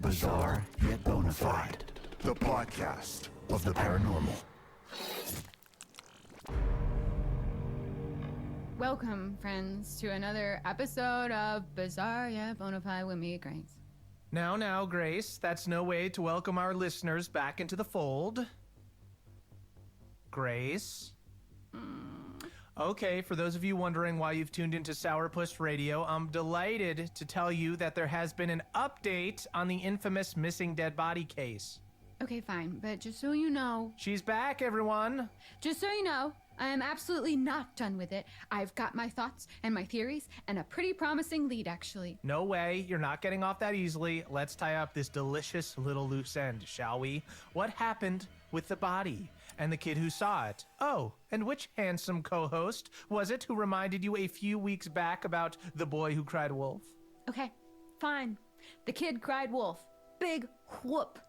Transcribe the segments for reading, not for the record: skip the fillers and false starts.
Bizarre yet bona fide. The podcast of the paranormal. Welcome, friends, to another episode of Bizarre yet bona fide with me, Grace. Now, Grace, that's no way to welcome our listeners back into the fold. Grace? Okay, for those of you wondering why you've tuned into Sourpuss Radio, I'm delighted to tell you that there has been an update on the infamous missing dead body case. Okay, fine, but just so you know... She's back, everyone! Just so you know, I am absolutely not done with it. I've got my thoughts and my theories and a pretty promising lead, actually. No way, you're not getting off that easily. Let's tie up this delicious little loose end, shall we? What happened with the body and the kid who saw it? Oh, and which handsome co-host was it who reminded you a few weeks back about the boy who cried wolf? Okay, fine. The kid cried wolf. Big whoop.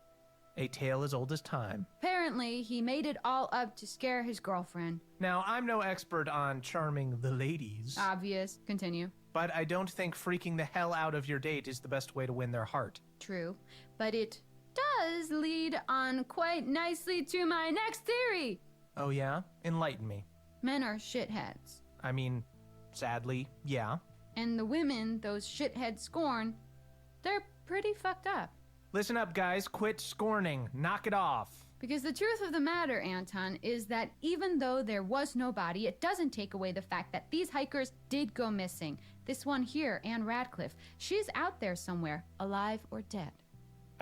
A tale as old as time. Apparently, he made it all up to scare his girlfriend. Now, I'm no expert on charming the ladies. Obvious. Continue. But I don't think freaking the hell out of your date is the best way to win their heart. True. But it does lead on quite nicely to my next theory. Oh yeah? Enlighten me. Men are shitheads. I mean, sadly, yeah. And the women those shitheads scorn, they're pretty fucked up. Listen up, guys. Quit scorning. Knock it off. Because the truth of the matter, Anton, is that even though there was no body, it doesn't take away the fact that these hikers did go missing. This one here, Anne Radcliffe, she's out there somewhere, alive or dead.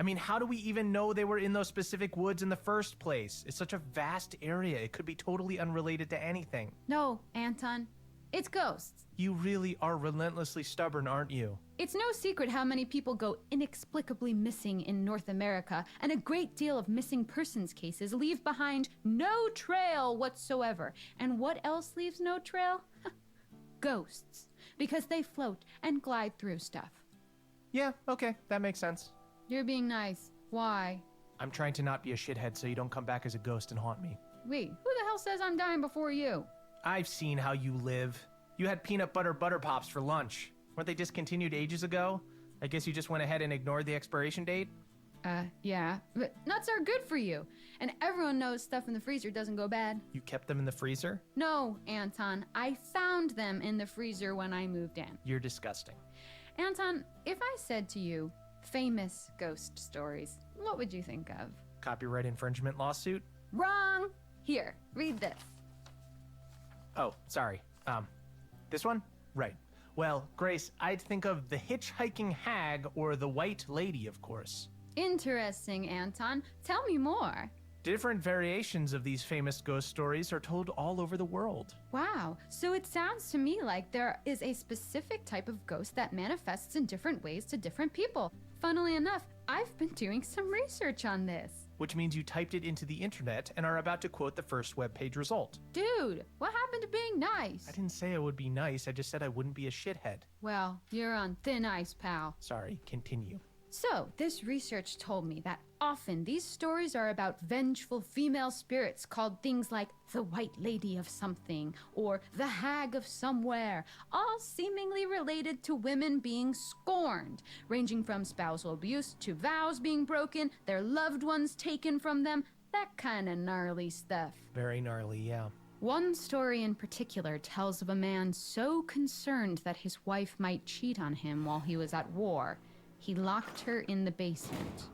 I mean, how do we even know they were in those specific woods in the first place? It's such a vast area. It could be totally unrelated to anything. No, Anton. It's ghosts. You really are relentlessly stubborn, aren't you? It's no secret how many people go inexplicably missing in North America, and a great deal of missing persons cases leave behind no trail whatsoever. And what else leaves no trail? Ghosts. Because they float and glide through stuff. Yeah, okay, that makes sense. You're being nice. Why? I'm trying to not be a shithead so you don't come back as a ghost and haunt me. Wait, who the hell says I'm dying before you? I've seen how you live. You had peanut butter pops for lunch. Weren't they discontinued ages ago? I guess you just went ahead and ignored the expiration date? Yeah. But nuts are good for you. And everyone knows stuff in the freezer doesn't go bad. You kept them in the freezer? No, Anton. I found them in the freezer when I moved in. You're disgusting. Anton, if I said to you, famous ghost stories, what would you think of? Copyright infringement lawsuit? Wrong! Here, read this. Oh, sorry. This one? Right. Well, Grace, I'd think of the hitchhiking hag or the white lady, of course. Interesting, Anton. Tell me more. Different variations of these famous ghost stories are told all over the world. Wow. So it sounds to me like there is a specific type of ghost that manifests in different ways to different people. Funnily enough, I've been doing some research on this. Which means you typed it into the internet and are about to quote the first webpage result. Dude, what happened to being nice? I didn't say I would be nice, I just said I wouldn't be a shithead. Well, you're on thin ice, pal. Sorry, continue. So, this research told me that often these stories are about vengeful female spirits called things like the White Lady of something or the Hag of somewhere, all seemingly related to women being scorned, ranging from spousal abuse to vows being broken, their loved ones taken from them, that kind of gnarly stuff. Very gnarly, yeah. One story in particular tells of a man so concerned that his wife might cheat on him while he was at war, he locked her in the basement.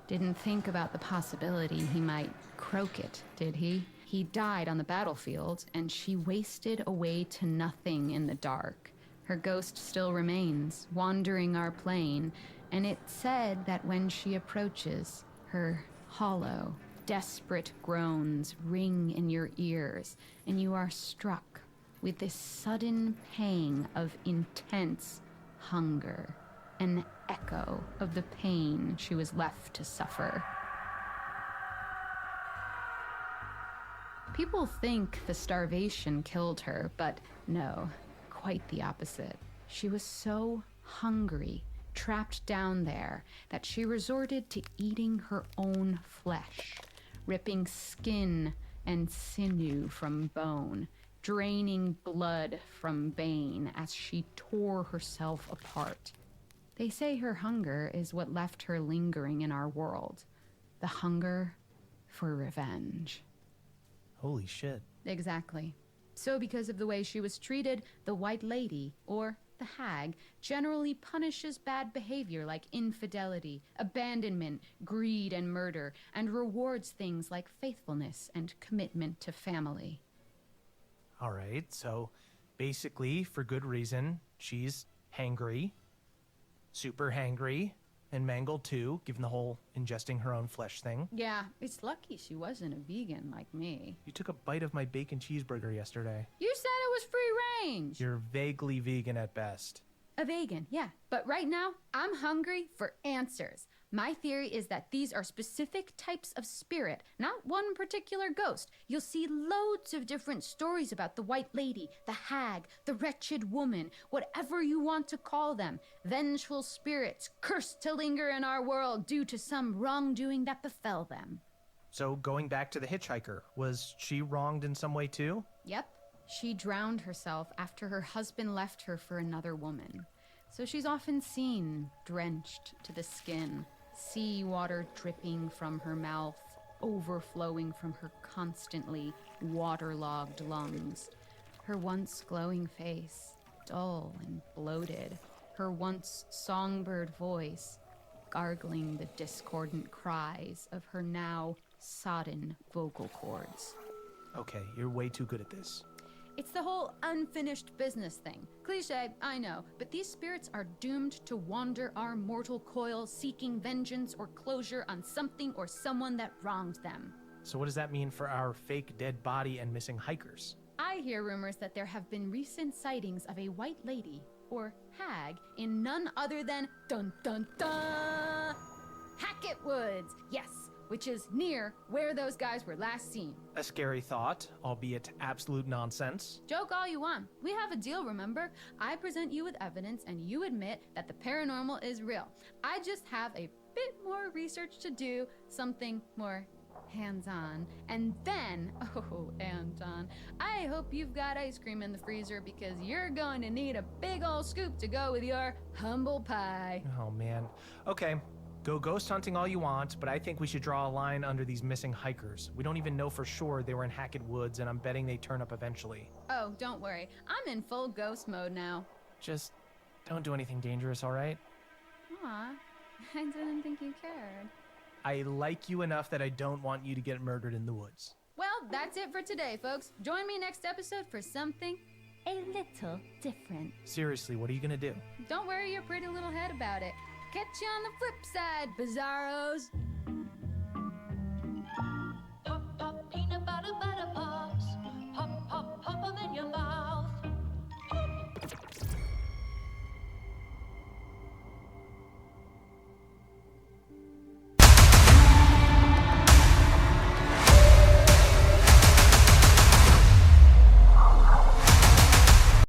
Didn't think about the possibility he might croak it, did he? He died on the battlefield, and she wasted away to nothing in the dark. Her ghost still remains, wandering our plane, and it said that when she approaches, her hollow, desperate groans ring in your ears, and you are struck with this sudden pang of intense hunger. An echo of the pain she was left to suffer. People think the starvation killed her, but no, quite the opposite. She was so hungry, trapped down there, that she resorted to eating her own flesh, ripping skin and sinew from bone, draining blood from vein as she tore herself apart. They say her hunger is what left her lingering in our world. The hunger for revenge. Holy shit. Exactly. So because of the way she was treated, the White Lady, or the Hag, generally punishes bad behavior like infidelity, abandonment, greed, and murder, and rewards things like faithfulness and commitment to family. All right, so basically, for good reason, she's hangry, super hangry, and mangled too, given the whole ingesting her own flesh thing. Yeah, it's lucky she wasn't a vegan like me. You took a bite of my bacon cheeseburger yesterday. You said it was free range. You're vaguely vegan at best. A vegan, yeah. But right now, I'm hungry for answers. My theory is that these are specific types of spirit, not one particular ghost. You'll see loads of different stories about the White Lady, the Hag, the Wretched Woman, whatever you want to call them. Vengeful spirits cursed to linger in our world due to some wrongdoing that befell them. So going back to the hitchhiker, was she wronged in some way too? Yep. She drowned herself after her husband left her for another woman. So she's often seen drenched to the skin, seawater dripping from her mouth, overflowing from her constantly waterlogged lungs. Her once glowing face, dull and bloated. Her once songbird voice, gargling the discordant cries of her now sodden vocal cords. Okay, you're way too good at this. It's the whole unfinished business thing. Cliché, I know, but these spirits are doomed to wander our mortal coil, seeking vengeance or closure on something or someone that wronged them. So what does that mean for our fake dead body and missing hikers? I hear rumors that there have been recent sightings of a White Lady, or Hag, in none other than dun-dun-dun, Hackett Woods. Yes, which is near where those guys were last seen. A scary thought, albeit absolute nonsense. Joke all you want. We have a deal, remember? I present you with evidence and you admit that the paranormal is real. I just have a bit more research to do, something more hands-on. And then, oh, Anton, I hope you've got ice cream in the freezer because you're going to need a big old scoop to go with your humble pie. Oh man. Okay. Go ghost hunting all you want, but I think we should draw a line under these missing hikers. We don't even know for sure they were in Hackett Woods, and I'm betting they turn up eventually. Oh, don't worry. I'm in full ghost mode now. Just don't do anything dangerous, all right? Aw, I didn't think you cared. I like you enough that I don't want you to get murdered in the woods. Well, that's it for today, folks. Join me next episode for something a little different. Seriously, what are you gonna do? Don't worry your pretty little head about it. Catch you on the flip side, bizarros.